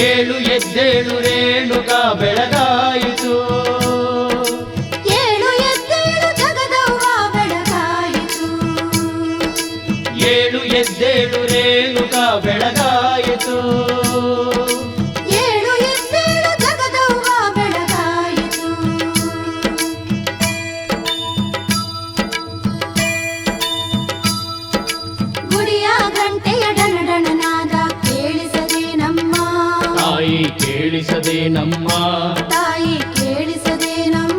ಏಳು ಎದ್ದೇಳು ರೇಣುಕಾ ಬೆಳಗಾಯಿತು. ಏಳು ಎದ್ದೇಳು ಜಗದವ್ವ ಬೆಳಗಾಯಿತು. ಏಳು ಎದ್ದೇಳು ರೇಣುಕಾ ಬೆಳಗಾಯಿತು. ಏಳು ಎದ್ದೇಳು ಜಗದವ್ವ ಬೆಳಗಾಯಿತು. ಗುಡಿಯ ಗಂಟೆಯ ಡಣಡಣನಾದ ಕೇಳಿಸದೆ ನಮ್ಮ ತಾಯಿ ಕೇಳಿಸದೆ ನಮ್ಮ ತಾಯಿ ಕೇಳಿಸದೆ ನಮ್ಮ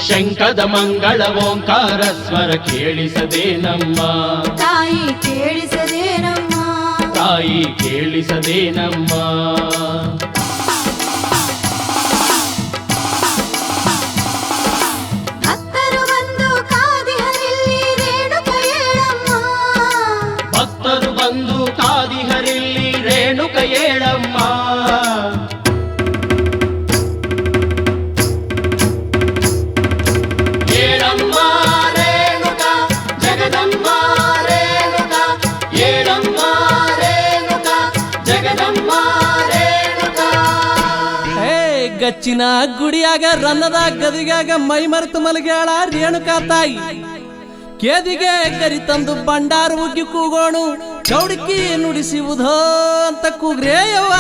ಶಂಖದ ಮಂಗಳ ಓಂಕಾರ ಸ್ವರ ಕೇಳಿಸದೆ ನಮ್ಮ ತಾಯಿ ಕೇಳಿಸದೆ ನಮ್ಮ ತಾಯಿ ಕೇಳಿಸದೆ ನಮ್ಮ ಭಕ್ತರು ಬಂದು ಕಾದಿಹರಿಲ್ಲಿ ರೇಣುಕ ಏಳಮ್ಮ. ಭಕ್ತರು ಬಂದು ಕಾದಿಹರಿಲ್ಲಿ ರೇಣುಕ ಏಳಮ್ಮ. ಏಳಮ್ಮ ರೇಣುಕ ಜಗದಮ್ಮ ರೇಣುಕ ಏಳಮ್ಮ ರೇಣುಕ ಜಗದಮ್ಮ ರೇಣುಕ. ಗಚ್ಚಿನ ಗುಡಿಯಾಗ ರನ್ನದ ಗದಿಗಾಗ ಮೈ ಮರೆತು ಮಲಗ್ಯಾಳ ರೇಣುಕಾ ತಾಯಿ. ಕೇದಿಗೆ ಗರಿ ತಂದು ಬಂಡಾರ ಉಗ್ಗಿ ಕೂಗೋಣು ಚೌಡಿಕಿ ನುಡಿಸಿ ಉಧೋ ಅಂತ ಕೂಗ್ರೇಯವ್ವ.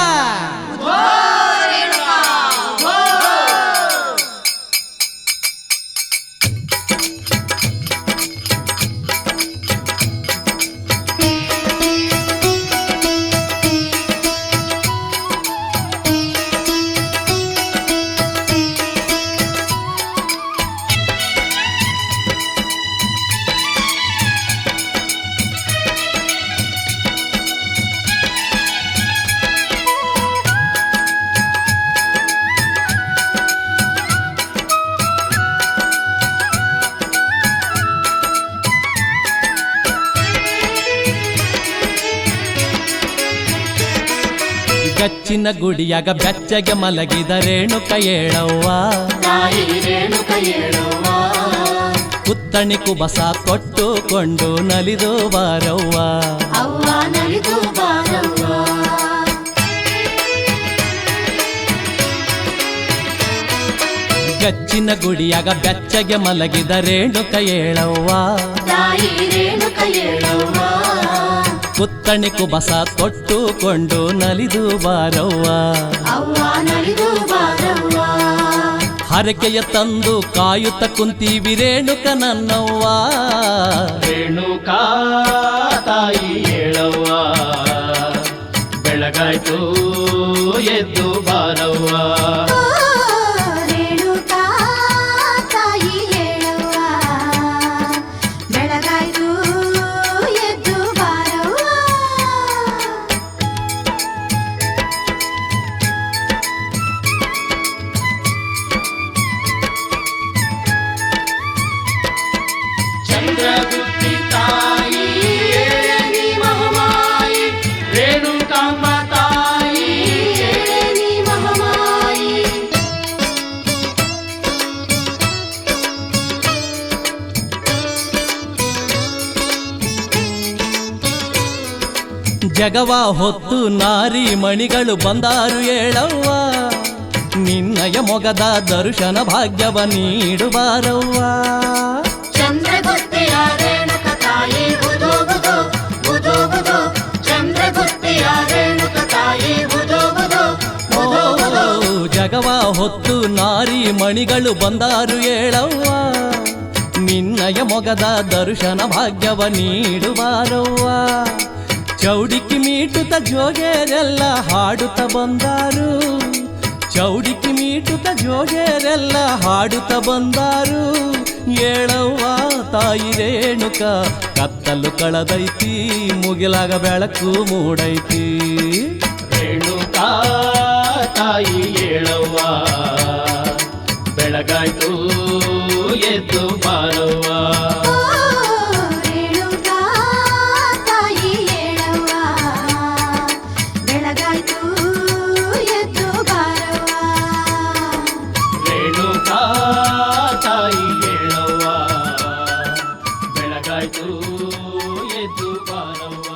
ಗಚ್ಚಿನ ಗುಡಿಯಾಗ ಬೆಚ್ಚಗೆ ಮಲಗಿದ ರೇಣುಕ ಏಳವ್ವ. ತಾಯಿ ರೇಣುಕ ಏಳವ್ವ. ಕುತ್ತಣಿ ಕುಬಸ ತೊಟ್ಟುಕೊಂಡು ನಲಿದು ಬಾರವ್ವ. ಅವ್ವ ನಲಿದು ಬಾರವ್ವ. ಗಚ್ಚಿನ ಗುಡಿಯಾಗ ಬೆಚ್ಚಗೆ ಮಲಗಿದ ರೇಣುಕ ಏಳವ್ವ. ತಾಯಿ ರೇಣುಕ ಏಳವ್ವ. ಕುತ್ತಣಿ ಕುಬಸ ತೊಟ್ಟುಕೊಂಡು ನಲಿದು ಬಾರವ್ವ. ಅವ್ವ ನಲಿದು ಬಾರವ್ವ. ಹರಕೆಯ ತಂದು ಕಾಯುತ್ತ ಕುಂತೀವಿ ರೇಣುಕ ನನ್ನವ್ವ. ರೇಣುಕಾ ತಾಯಿ ಏಳವ್ವ. ಬೆಳಗಾಯ್ತು ಎದ್ದು ಬಾರವ್ವ. ಓ ರೇಣುಕಾ ತಾಯಿ ಏಳವ್ವ. ಬೆಳಗಾಯ್ತು ಎದ್ದು ಬಾರವ್ವ. ಚಂದ್ರಗುತ್ತಿ ತಾಯಿ ಏಳನಿ ಮಹಾಮಾಯಿ ರೇಣುಕಾಂಬ ತಾಯಿ ಏಳನಿ ಮಹಾಮಾಯಿ. ಜಗವ ಹೊತ್ತು ನಾರಿ ಮಣಿಗಳು ಬಂದಾರು ಏಳವ್ವ. ನಿನ್ನಯ ಮೊಗದ ದರ್ಶನ ಭಾಗ್ಯವ ನೀಡು ಬಾರವ್ವ. ಚಂದ್ರಗುತ್ತಿಯ ರೇಣುಕ ತಾಯಿ ಬುಧೋ ಬುಧೋ ಬುಧೋ ಬುಧೋ. ಚಂದ್ರಗುತ್ತಿಯ ರೇಣುಕ ತಾಯಿ ಬುಧೋ ಬುಧೋ ಬುಧೋ ಬುಧೋ. ಜಗವ ಹೊತ್ತು ನಾರಿ ಮಣಿಗಳು ಬಂದಾರು ಏಳವ್ವ. ನಿನ್ನಯ ಮೊಗದ ದರ್ಶನ ಭಾಗ್ಯವ ನೀಡು ಬಾರವ್ವ. ಚೌಡಿಕಿ ಮೀಟುತ್ತ ಜೋಗೇರೆಲ್ಲ ಹಾಡುತ್ತ ಬಂದಾರು. ಚೌಡಿಕಿ ಮೀಟುತ್ತ ಜೋಗೇರೆಲ್ಲ ಹಾಡುತ್ತ ಬಂದಾರು. ಏಳವ್ವ ತಾಯಿ ರೇಣುಕ ಕತ್ತಲು ಕಳದೈತಿ ಮುಗಿಲಾಗ ಬೆಳಕು ಮೂಡೈತಿ. ರೇಣುಕಾ ತಾಯಿ ಏಳವ್ವ. ಬೆಳಗಾಯ್ತು ಎದ್ದು ಬಾರವ್ವ. ಓ ರೇಣುಕಾ ತಾಯಿ ಏಳವ್ವ. ಬೆಳಗಾಯ್ತು ಎದ್ದು ಬಾರವ್ವ. ರೇಣುಕಾ ತಾಯಿ ಏಳವ್ವ. ಬೆಳಗಾಯ್ತು ಬಾರವ್ವ